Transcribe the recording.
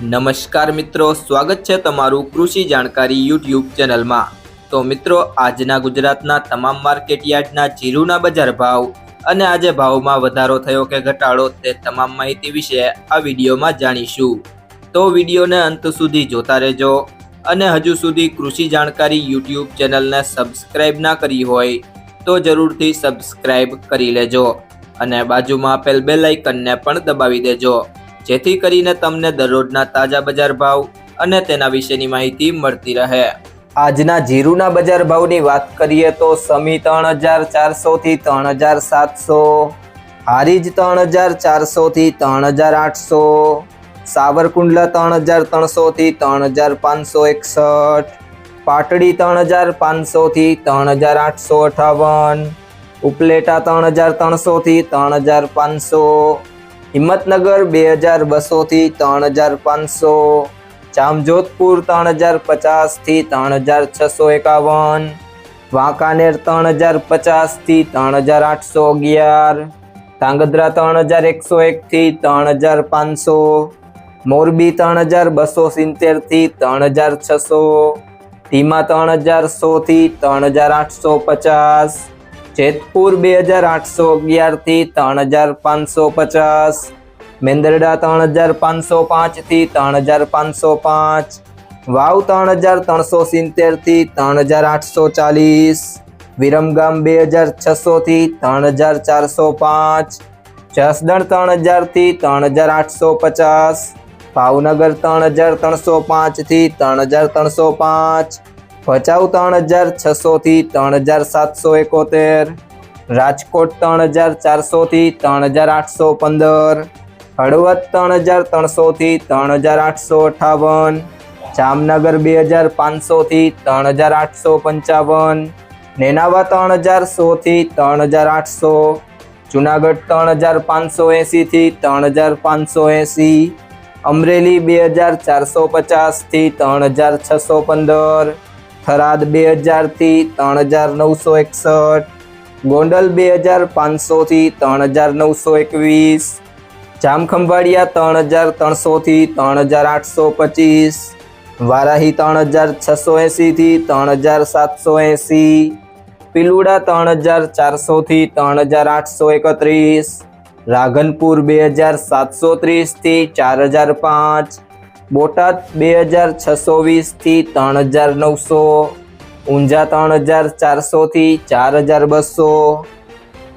નમસ્કાર મિત્રો, સ્વાગત છે તમારું કૃષિ જાણકારી યુટ્યુબ ચેનલમાં। તો મિત્રો, આજના ગુજરાતના તમામ માર્કેટ યાર્ડના જીરુના બજાર ભાવ અને આજે ભાવમાં વધારો થયો કે ઘટાડો તે તમામ માહિતી વિશે આ વિડીયોમાં જાણીશું। તો વિડીયોને અંત સુધી જોતા રહેજો અને હજુ સુધી કૃષિ જાણકારી યુટ્યુબ ચેનલને સબસ્ક્રાઇબ ના કરી હોય તો જરૂરથી સબસ્ક્રાઇબ કરી લેજો અને બાજુમાં આપેલ બેલ આઇકનને પણ દબાવી દેજો, જેથી કરીને તમને દરરોજના તાજા બજાર ભાવ અને તેના વિશેની માહિતી મળતી રહે। આજના જીરુના બજાર ભાવની વાત કરીએ તો સમી 3400 થી 3700, હારીજ 3400 થી 3800, સાવરકુંડલા 3300 થી 3561, પાટડી 3500 થી 3858, ઉપલેટા 3300 થી 3500, હિંમતનગર 2200 થી 3500, જામજોધપુર 3050 થી 3651, વાંકાનેર 3050 થી 3811, ધાંગધ્રા 3101 થી 3500, મોરબી 3270 થી 3600, ધીમા 3100 થી 3850, જેતપુર 2811 થી 3550, મેંદરડા 3505 થી 3505, વાવ 3370 થી 3840, વિરમગામ 2600 થી 3405, જસદણ 3000 થી 3850, ભાવનગર 3305 થી 3305, ભચાઉ 3600 થી 3771, રાજકોટ 3400 થી 3815, હળવદ 3300 થી 3858, જામનગર 2500 થી 3855, નેનાવા 3100 થી 3800, જુનાગઢ 3580 થી 3580, અમરેલી 2450 થી 3615, થરાદ 2000 થી 3961, ગોંડલ 2500 થી 3921, જામખંભાળિયા 3300 થી 3825, વારાહી 3680 થી 3780, પિલુડા 3400 થી 3831, રાધનપુર 2730 થી 4005, બોટાદ 2620 થી 3900, ઊંઝા 3400 થી 4200,